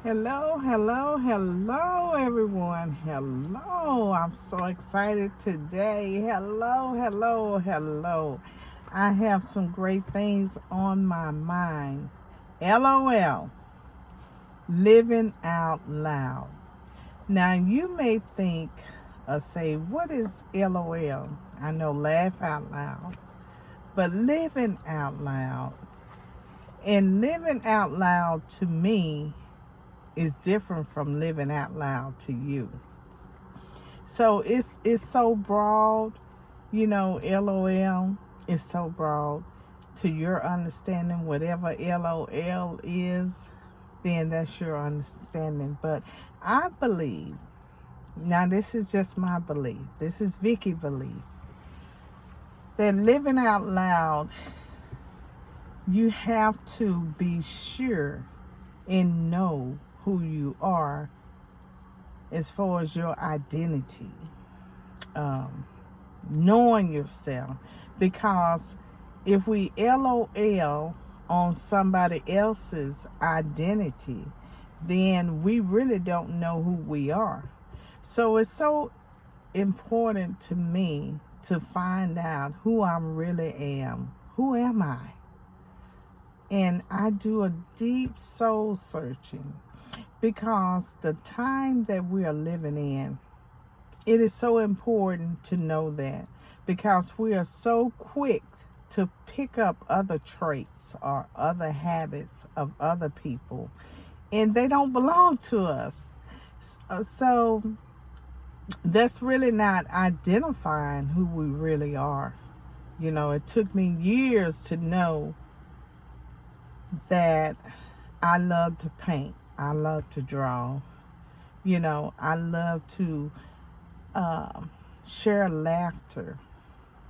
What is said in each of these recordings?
Hello, hello, hello, everyone. Hello. I'm so excited today. Hello, hello, hello. I have some great things on my mind. LOL, living out loud. Now, you may think or say, what is LOL? I know laugh out loud, but living out loud. And living out loud to me is different from living out loud to you. So it's so broad, LOL is so broad to your understanding. Whatever LOL is, then that's your understanding. But I believe, now this is just my belief, this is Vicky belief, that living out loud, you have to be sure and know who you are as far as your identity, knowing yourself. Because if we LOL on somebody else's identity, then we really don't know who we are. So it's so important to me to find out who I really am. Who am I? And I do a deep soul searching, because the time that we are living in, it is so important to know that, because we are so quick to pick up other traits or other habits of other people, and they don't belong to us. So that's really not identifying who we really are. It took me years to know that I love to paint. I love to draw. I love to share laughter.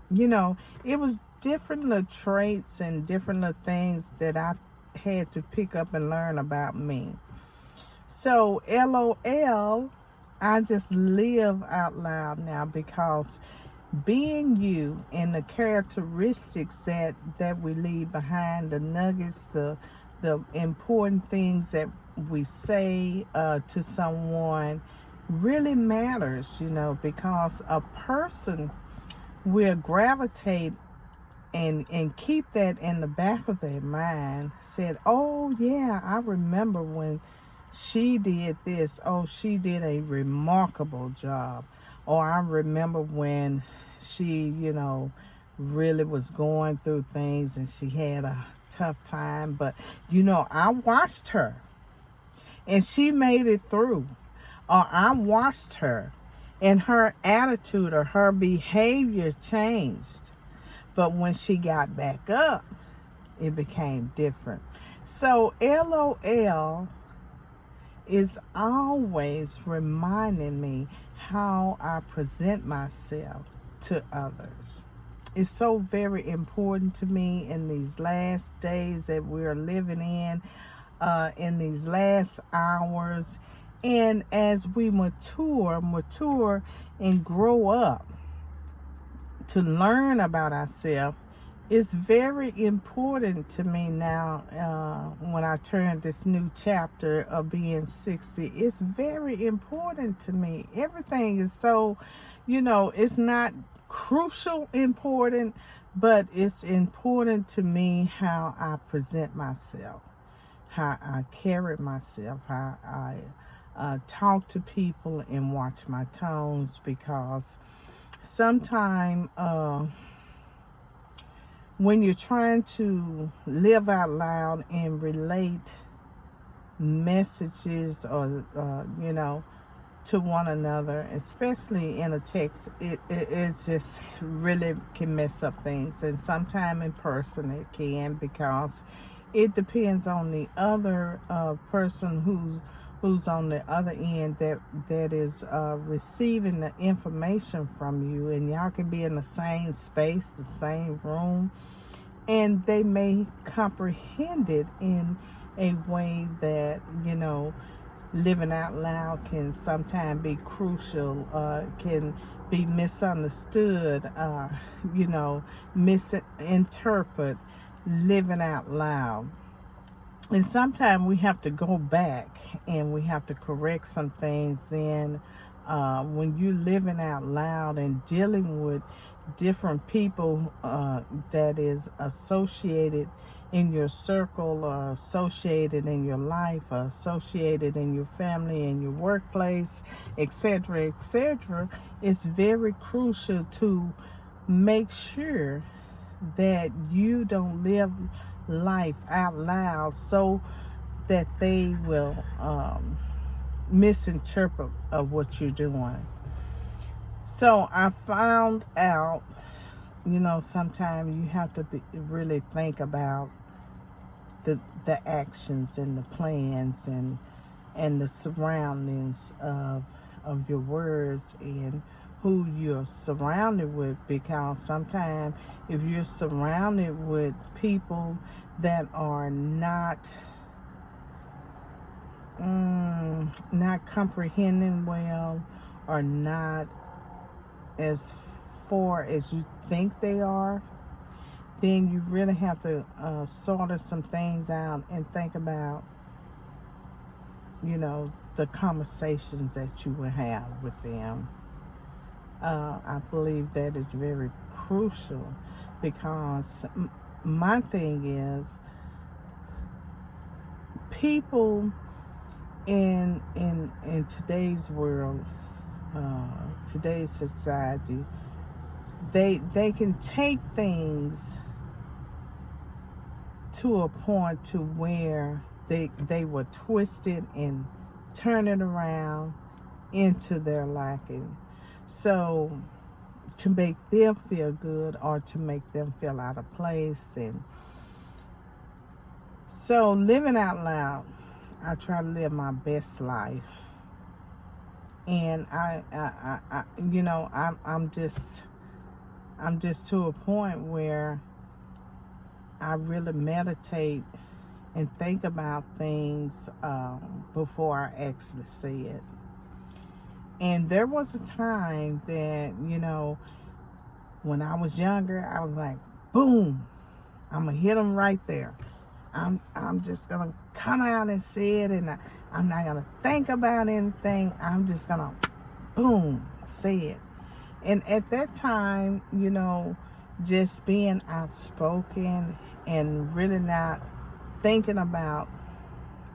It was different little traits and different little things that I had to pick up and learn about me. So LOL, I just live out loud now, because being you and the characteristics that we leave behind, the nuggets, the important things that we say to someone really matters, because a person will gravitate and keep that in the back of their mind. Said, oh yeah, I remember when she did this. Oh, she did a remarkable job. Or I remember when she, really was going through things and she had a tough time. But, I watched her and she made it through. Or I watched her and her attitude or her behavior changed. But when she got back up, it became different. So LOL is always reminding me how I present myself to others. It's so very important to me in these last days that we're living in these last hours. And as we mature and grow up to learn about ourselves, it's very important to me now, when I turn this new chapter of being 60. It's very important to me. Everything is so, it's not crucial important, but it's important to me how I present myself, how I carry myself, how I talk to people and watch my tones. Because sometimes when you're trying to live out loud and relate messages or to one another, especially in a text, it just really can mess up things. And sometimes in person it can, because it depends on the other person who's on the other end that is receiving the information from you. And y'all can be in the same space, the same room, and they may comprehend it in a way that, living out loud can sometimes be crucial, can be misunderstood, misinterpret living out loud. And sometimes we have to go back and we have to correct some things. And when you're living out loud and dealing with different people that is associated in your circle, or associated in your life, or associated in your family, in your workplace, etc., etc., it's very crucial to make sure that you don't live life out loud so that they will misinterpret of what you're doing. So I found out, sometimes you have to really think about the actions and the plans and the surroundings of your words and who you're surrounded with, because sometimes if you're surrounded with people that are not comprehending well, or not as far as you think they are, then you really have to sort some things out and think about, the conversations that you will have with them. I believe that is very crucial, because my thing is, people in today's world, today's society, they can take things to a point to where they will twist it and turn it around into their liking. So to make them feel good, or to make them feel out of place. And so living out loud, I try to live my best life. And I'm just to a point where I really meditate and think about things before I actually say it. And there was a time that, when I was younger, I was like, boom, I'm going to hit them right there. I'm just going to come out and say it, and I'm not going to think about anything. I'm just going to, boom, say it. And at that time, just being outspoken and really not thinking about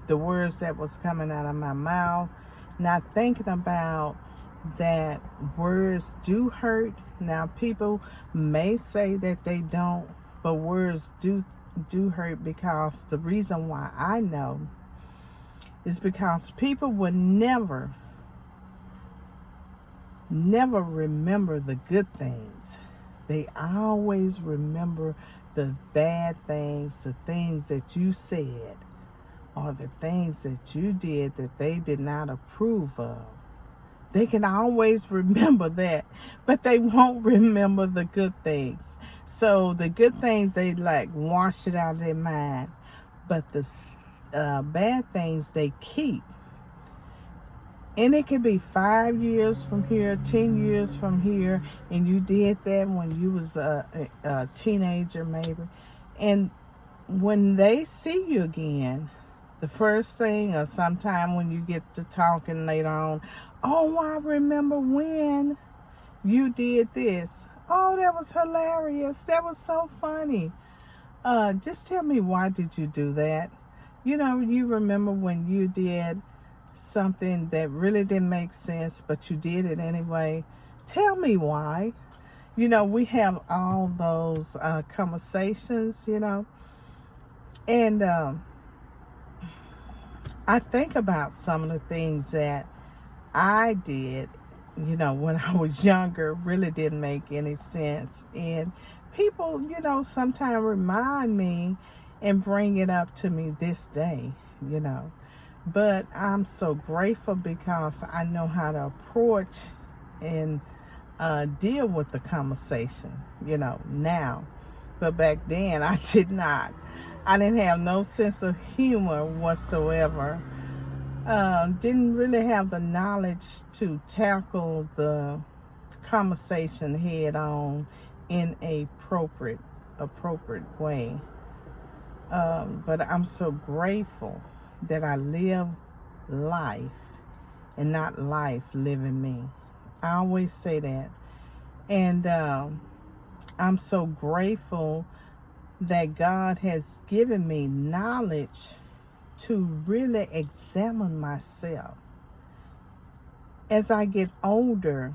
the words that was coming out of my mouth, not thinking about that words do hurt. Now, people may say that they don't, but words do hurt, because the reason why I know is because people would never remember the good things. They always remember the bad things, the things that you said, or the things that you did that they did not approve of. They can always remember that, but they won't remember the good things. So the good things, they like wash it out of their mind, but the bad things they keep. And it could be 5 years from here, 10 years from here, and you did that when you was a teenager maybe. And when they see you again, the first thing, or sometime when you get to talking later on, oh, I remember when you did this. Oh, that was hilarious. That was so funny. Just tell me, why did you do that? You remember when you did something that really didn't make sense, but you did it anyway. Tell me why. We have all those conversations, and I think about some of the things that I did, when I was younger, really didn't make any sense. And people, sometimes remind me and bring it up to me this day, But I'm so grateful, because I know how to approach and deal with the conversation, now. But back then, I did not. I didn't have no sense of humor whatsoever. Didn't really have the knowledge to tackle the conversation head on in a appropriate way. But I'm so grateful that I live life and not life living me. I always say that. And I'm so grateful that God has given me knowledge to really examine myself. As I get older,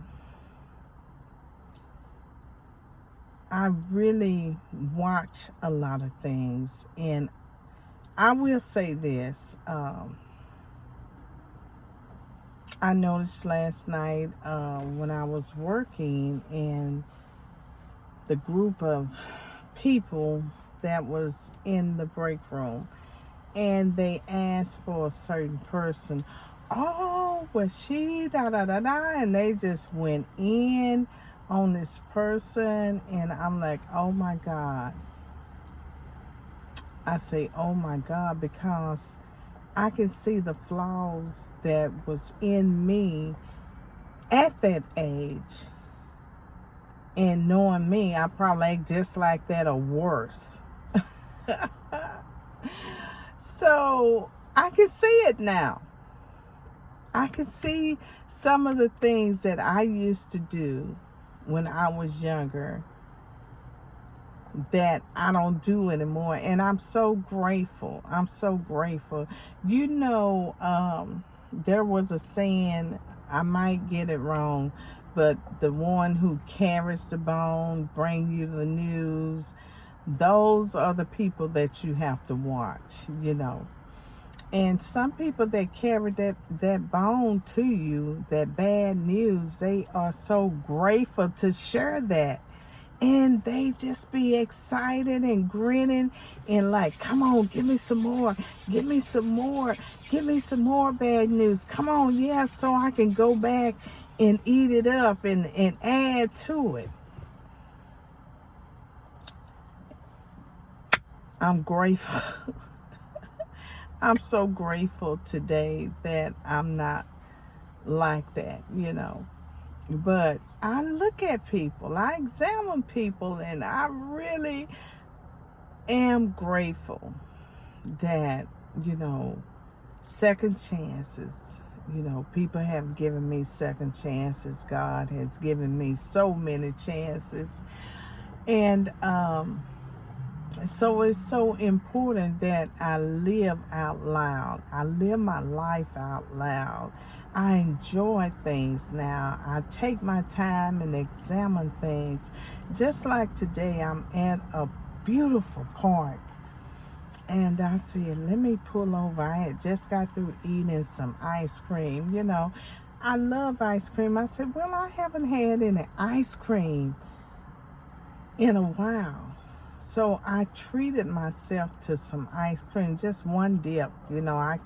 I really watch a lot of things. And I will say this. I noticed last night when I was working, and the group of people that was in the break room, and they asked for a certain person. Oh, well, she da da da da, and they just went in on this person, and I'm like, oh my God. I say, oh my God, because I can see the flaws that was in me at that age. And knowing me, I probably act just like that or worse. So I can see it now. I can see some of the things that I used to do when I was younger that I don't do anymore. And I'm so grateful. I'm so grateful. You know, there was a saying, I might get it wrong, but the one who carries the bone, bring you the news, those are the people that you have to watch, you know. And some people that carry that bone to you, that bad news, they are so grateful to share that. And they just be excited and grinning and like, come on, give me some more, give me some more, give me some more bad news. Come on, yeah, so I can go back and eat it up and add to it. I'm grateful. I'm so grateful today that I'm not like that, you know. But I look at people, I examine people, and I really am grateful that, you know, second chances, you know, people have given me second chances. God has given me so many chances. And so it's so important that I live out loud. I live my life out loud. I enjoy things now. I take my time and examine things. Just like today, I'm at a beautiful park. And I said, let me pull over. I had just got through eating some ice cream. You know, I love ice cream. I said, well, I haven't had any ice cream in a while. So I treated myself to some ice cream, just one dip. You know, I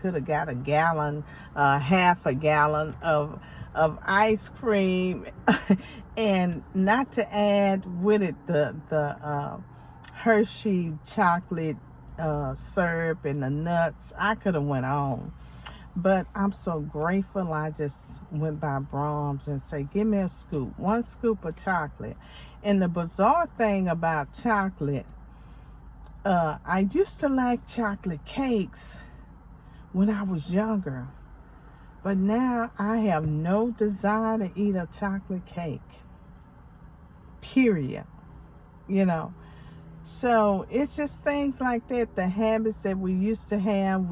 could have got a gallon, half a gallon of ice cream, and not to add with it the Hershey chocolate syrup and the nuts. I could have went on. But I'm so grateful. I just went by Brahms and say, give me a scoop, one scoop of chocolate. And the bizarre thing about chocolate, I used to like chocolate cakes when I was younger. But now I have no desire to eat a chocolate cake. Period. You know. So it's just things like that, the habits that we used to have.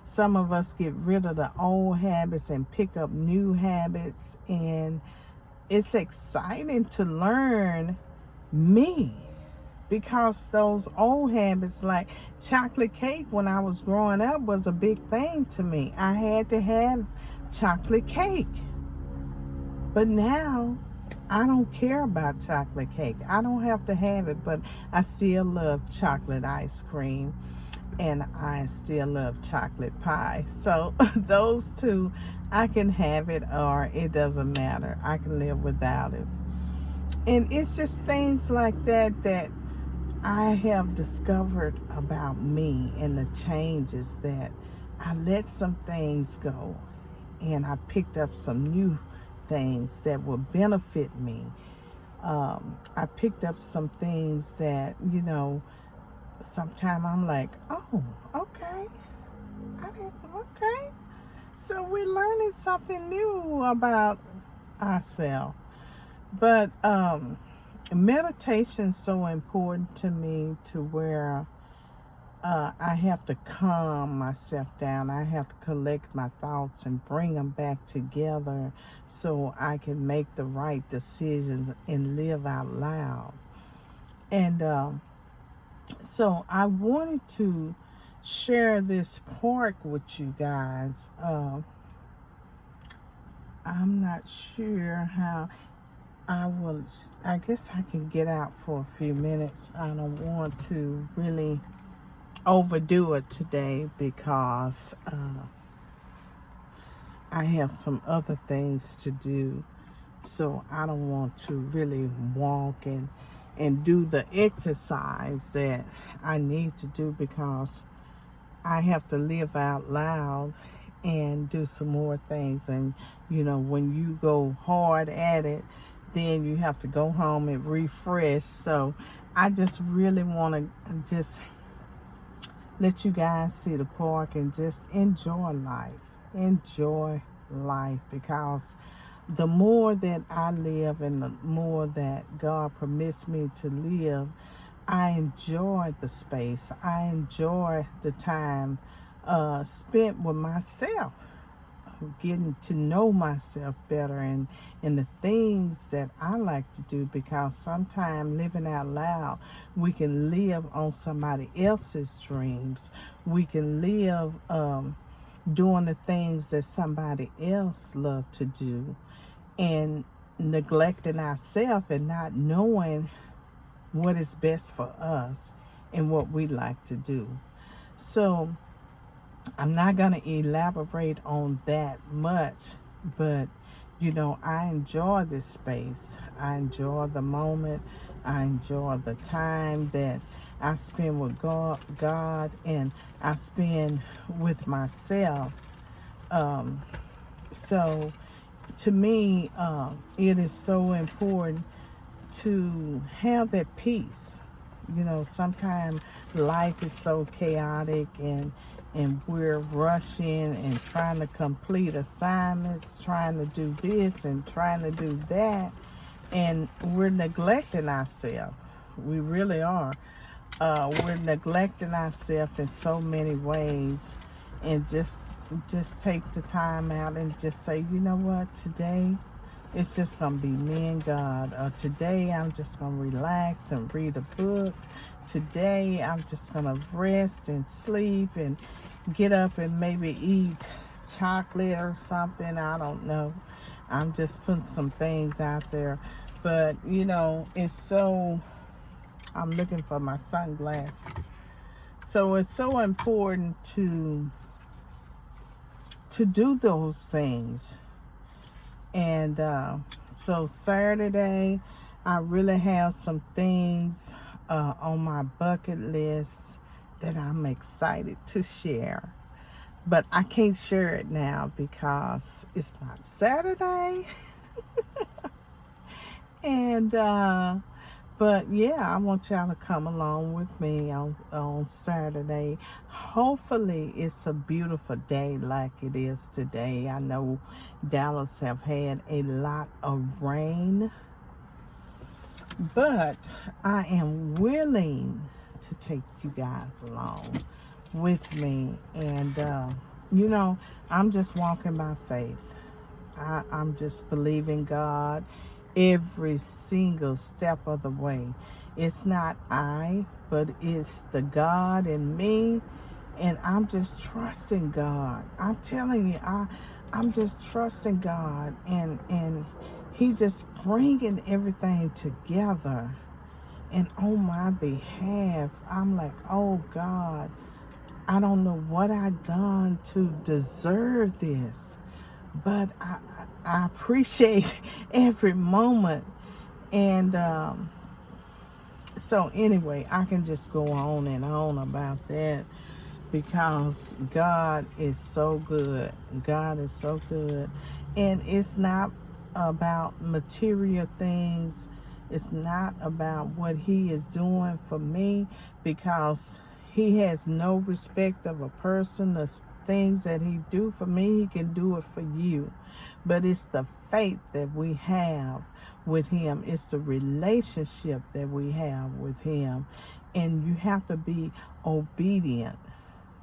Some of us get rid of the old habits and pick up new habits, and it's exciting to learn me, because those old habits like chocolate cake when I was growing up was a big thing to me. I had to have chocolate cake. But now I don't care about chocolate cake. I don't have to have it, but I still love chocolate ice cream, and I still love chocolate pie. So those two, I can have it or it doesn't matter. I can live without it. And it's just things like that that I have discovered about me, and the changes that I let some things go, and I picked up some new things that will benefit me. I picked up some things that, you know, sometimes I'm like, oh, okay. Okay. So we're learning something new about ourselves. But meditation's so important to me to where I have to calm myself down. I have to collect my thoughts and bring them back together so I can make the right decisions and live out loud. And so I wanted to share this park with you guys. I'm not sure how I guess I can get out for a few minutes. I don't want to really overdo it today because I have some other things to do. So I don't want to really walk and do the exercise that I need to do because I have to live out loud and do some more things. And, when you go hard at it, then you have to go home and refresh. So I just really want to just let you guys see the park and just enjoy life. Enjoy life, because the more that I live and the more that God permits me to live, I enjoy the space. I enjoy the time spent with myself, getting to know myself better and the things that I like to do, because sometimes living out loud, we can live on somebody else's dreams. We can live doing the things that somebody else love to do and neglecting ourselves and not knowing what is best for us and what we like to do. So I'm not going to elaborate on that much, but I enjoy this space. I enjoy the moment. I enjoy the time that I spend with God and I spend with myself. So to me, it is so important to have that peace. Sometimes life is so chaotic and we're rushing and trying to complete assignments, trying to do this and trying to do that, and we're neglecting ourselves. We really are. We're neglecting ourselves in so many ways, and just take the time out and just say, you know what, today it's just going to be me and God. Today I'm just going to relax and read a book. Today I'm just going to rest and sleep and get up and maybe eat chocolate or something. I don't know. I'm just putting some things out there. But, it's so... I'm looking for my sunglasses. So it's so important to do those things. And so Saturday, I really have some things on my bucket list that I'm excited to share. But I can't share it now because it's not Saturday. And but yeah, I want y'all to come along with me on Saturday. Hopefully it's a beautiful day like it is today. I know Dallas have had a lot of rain, but I am willing to take you guys along with me. And I'm just walking by faith. I'm just believing God every single step of the way. It's not I, but it's the God in me, and I'm just trusting God. I'm telling you, I'm just trusting God, and He's just bringing everything together. And on my behalf, I'm like, oh God, I don't know what I've done to deserve this, but I appreciate every moment. And so anyway, I can just go on and on about that because God is so good. God is so good. And it's not about material things. It's not about what he is doing for me, because he has no respect of a person. The things that he do for me, he can do it for you. But it's the faith that we have with him. It's the relationship that we have with him. And you have to be obedient.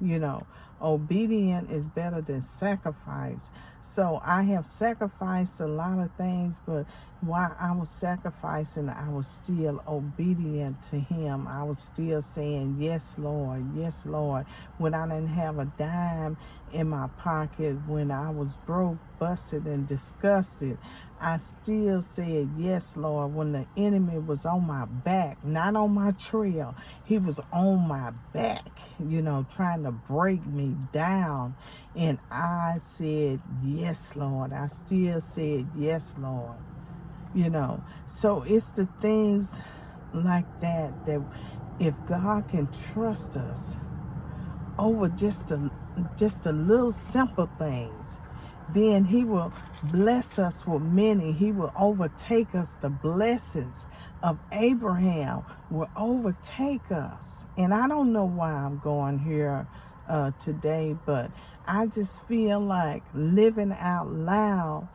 You know, obedient is better than sacrifice. So I have sacrificed a lot of things, but while I was sacrificing, I was still obedient to him. I was still saying, yes, Lord, yes, Lord. When I didn't have a dime in my pocket, when I was broke, busted, and disgusted, I still said, yes, Lord. When the enemy was on my back, not on my trail, he was on my back, you know, trying to break me down. And I said, yes, Lord. I still said, yes, Lord. You know, so it's the things like that, that if God can trust us over just the little simple things, then he will bless us with many. He will overtake us. The blessings of Abraham will overtake us. And I don't know why I'm going here today, but I just feel like living out loud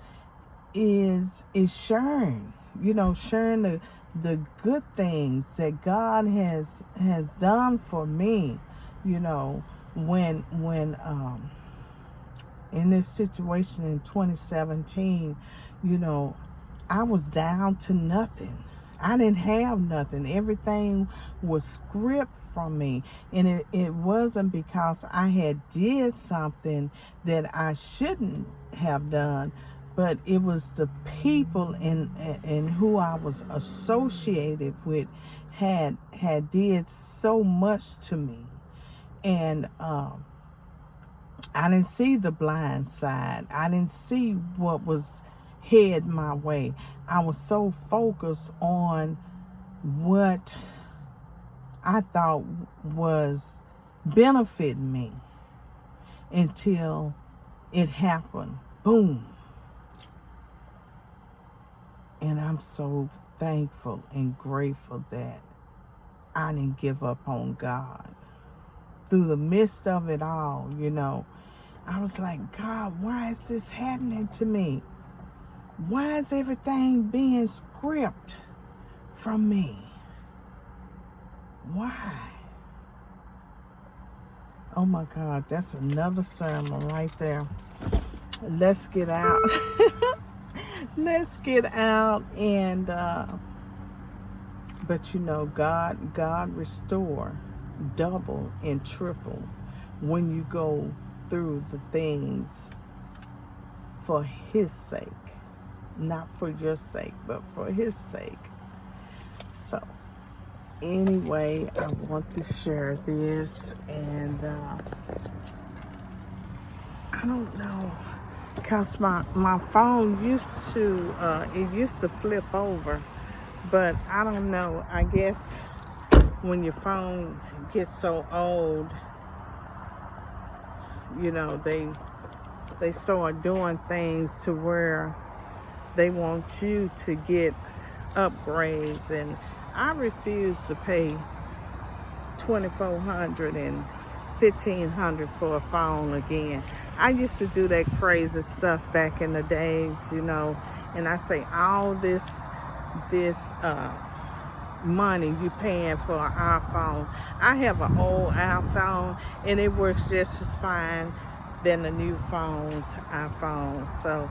is sharing, you know, sharing the good things that God has done for me. You know, when in this situation in 2017, you know, I was down to nothing. I didn't have nothing. Everything was stripped from me. And it wasn't because I had did something that I shouldn't have done, but it was the people in who I was associated with had did so much to me. And I didn't see the blind side. I didn't see what was head my way. I was so focused on what I thought was benefiting me until it happened. Boom. And I'm so thankful and grateful that I didn't give up on God. Through the midst of it all, you know, I was like, God, why is this happening to me? Why is everything being stripped from me? Why? Oh my God, that's another sermon right there. Let's get out. Let's get out and but you know, God restore double and triple when you go through the things for his sake, not for your sake, but for his sake. So anyway, I want to share this, and I don't know, because my phone used to it used to flip over, but I don't know, I guess when your phone gets so old, you know, they start doing things to where they want you to get upgrades, and I refuse to pay $2,400 and $1,500 for a phone again. I used to do that crazy stuff back in the days, you know, and I say all this money you paying for an iPhone. I have an old iPhone and it works just as fine than the new iPhone. So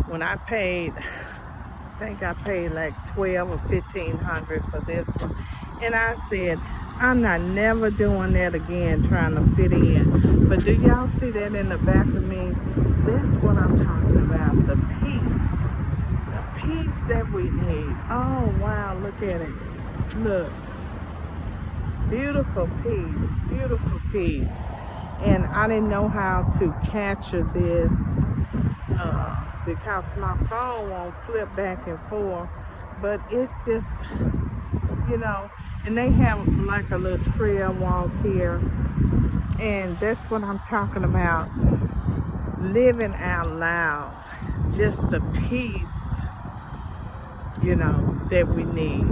when I paid, I think I paid like $1,200 or $1,500 for this one, and I said, I'm not never doing that again, trying to fit in. But do y'all see that in the back of me? That's what I'm talking about, the peace that we need. Oh wow, look at it. Look, beautiful peace, and I didn't know how to capture this because my phone won't flip back and forth, but it's just, you know, and they have like a little trail walk here, and that's what I'm talking about, living out loud, just the peace that we need.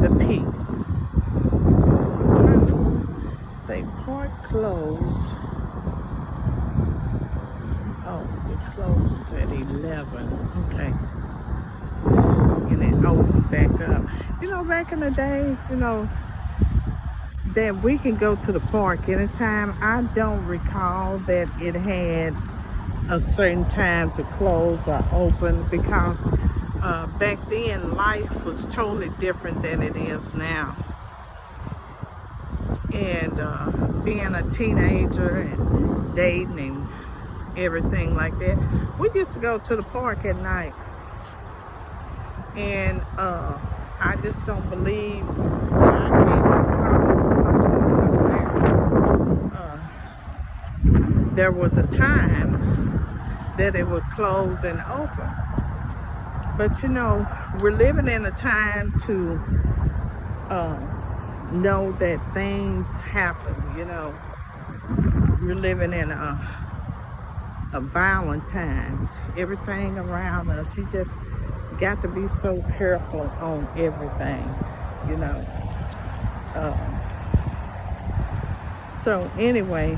The peace. I'm trying to say park close. Oh, it closes at 11. Okay. And it opened back up. Back in the days, that we can go to the park anytime. I don't recall that it had a certain time to close or open, because back then life was totally different than it is now. And being a teenager and dating and everything like that, we used to go to the park at night. And I just don't believe that I can't recall there was a time that it would close and open. But we're living in a time to know that things happen. We're living in a violent time. Everything around us, you just got to be so careful on everything. So anyway,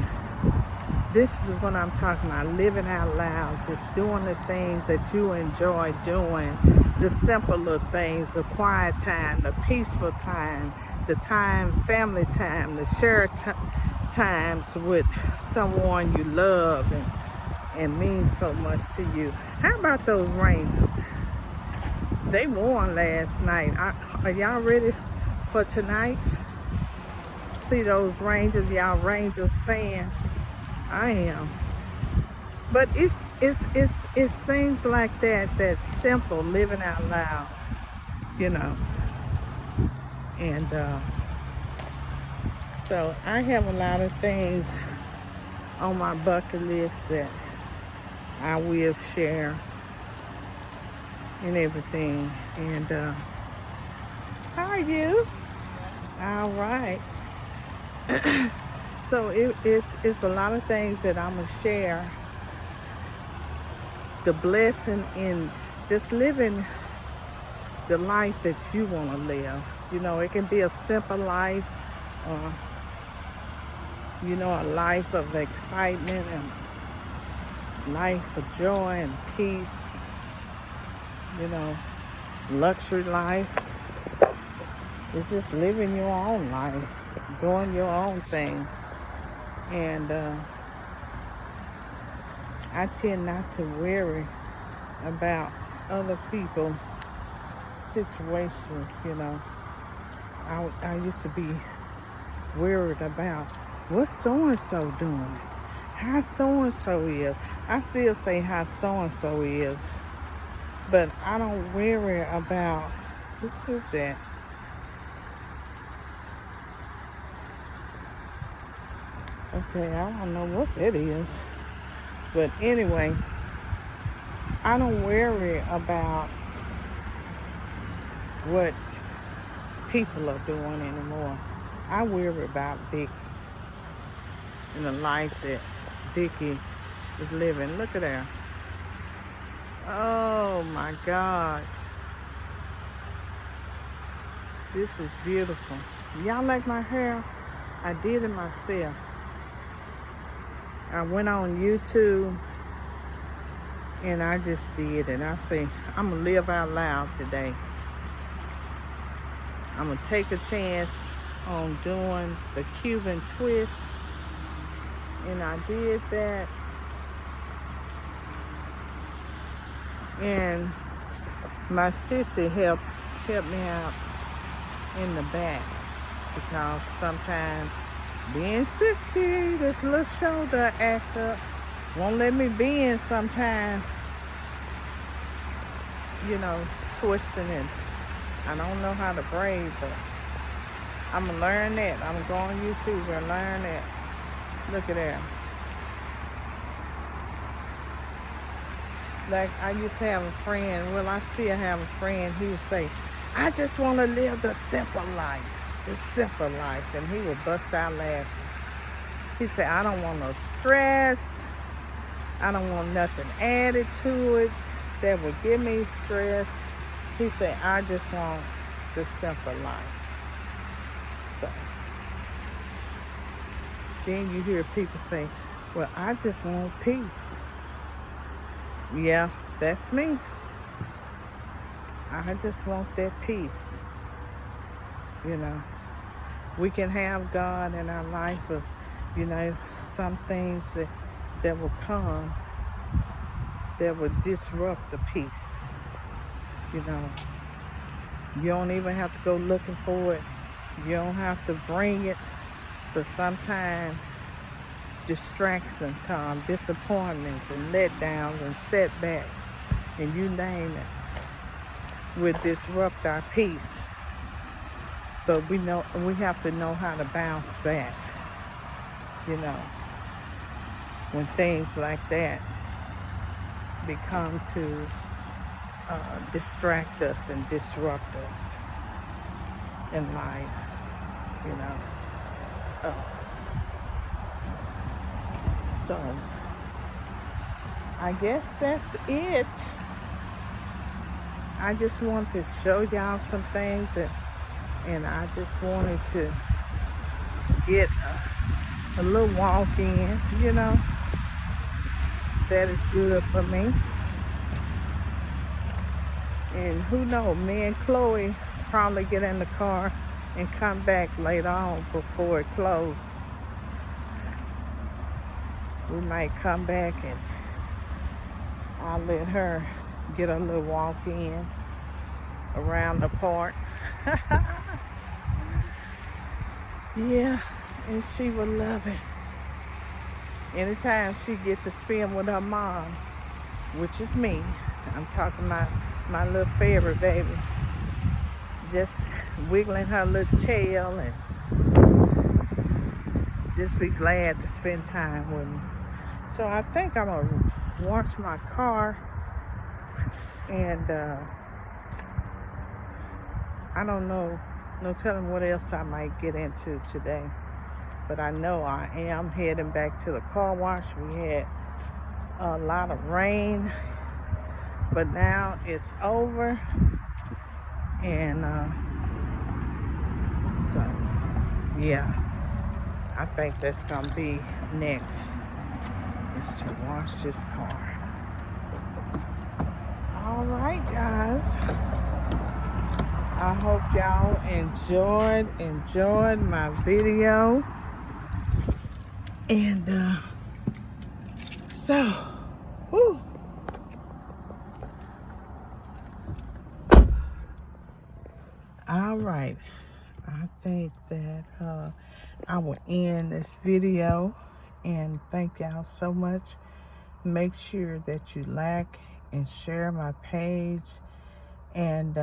this is what I'm talking about, living out loud, just doing the things that you enjoy doing, the simple little things, the quiet time, the peaceful time, the time, family time, the shared times with someone you love and means so much to you. How about those Rangers? They won last night. Are y'all ready for tonight? See those Rangers, y'all Rangers fan? I am. But it's things like that that's simple, living out loud, And so I have a lot of things on my bucket list that I will share and everything. And how are you? All right. So it's a lot of things that I'm gonna share. The blessing in just living the life that you want to live. It can be a simple life, or a life of excitement and life of joy and peace. Luxury life. It's just living your own life, doing your own thing. And I tend not to worry about other people's situations. I used to be worried about what's so-and-so doing, how so-and-so is. I still say how so-and-so is, but I don't worry about who is that. Okay, I don't know what that is. But anyway, I don't worry about what people are doing anymore. I worry about Vicky and the life that Vicky is living. Look at her. Oh my God. This is beautiful. Y'all like my hair? I did it myself. I went on YouTube and I just did it. I say, I'm going to live out loud today. I'm going to take a chance on doing the Cuban twist. And I did that. And my sister helped me out in the back, because sometimes being 60, this little shoulder act up won't let me bend sometimes, twisting it. I don't know how to braid, but I'm going to learn that. I'm going to go on YouTube and learn that. Look at that. Like, I used to have a friend, well, I still have a friend, he would say, I just want to live the simple life. The simple life. And he would bust out laughing. He said, I don't want no stress. I don't want nothing added to it that would give me stress. He said, I just want the simple life. So then you hear people say, well, I just want peace. Yeah, that's me. I just want that peace. You know, we can have God in our life, but, you know, some things that will come that will disrupt the peace. You know, you don't even have to go looking for it. You don't have to bring it, but sometimes distractions come, disappointments and letdowns and setbacks, and you name it, will disrupt our peace. But we have to know how to bounce back, you know, when things like that become to distract us and disrupt us in life, you know. So I guess that's it. I just want to show y'all some things, and I just wanted to get a little walk in, you know. That is good for me. And who knows, me and Chloe probably get in the car and come back later on before it closes. We might come back and I'll let her get a little walk in around the park. Yeah, and she will love it. Anytime she get to spend with her mom, which is me, I'm talking about my little favorite baby, just wiggling her little tail and just be glad to spend time with me. So I think I'm gonna wash my car, and I don't know, no telling what else I might get into today. But I know I am heading back to the car wash. We had a lot of rain, but now it's over. And so, yeah, I think that's gonna be next, is to wash this car. All right, guys. I hope y'all enjoyed my video. And so, whew. All right. I think that I will end this video, and thank y'all so much. Make sure that you like and share my page, and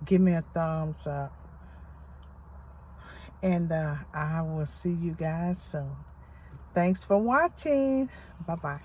give me a thumbs up. And I will see you guys soon. Thanks for watching. Bye-bye.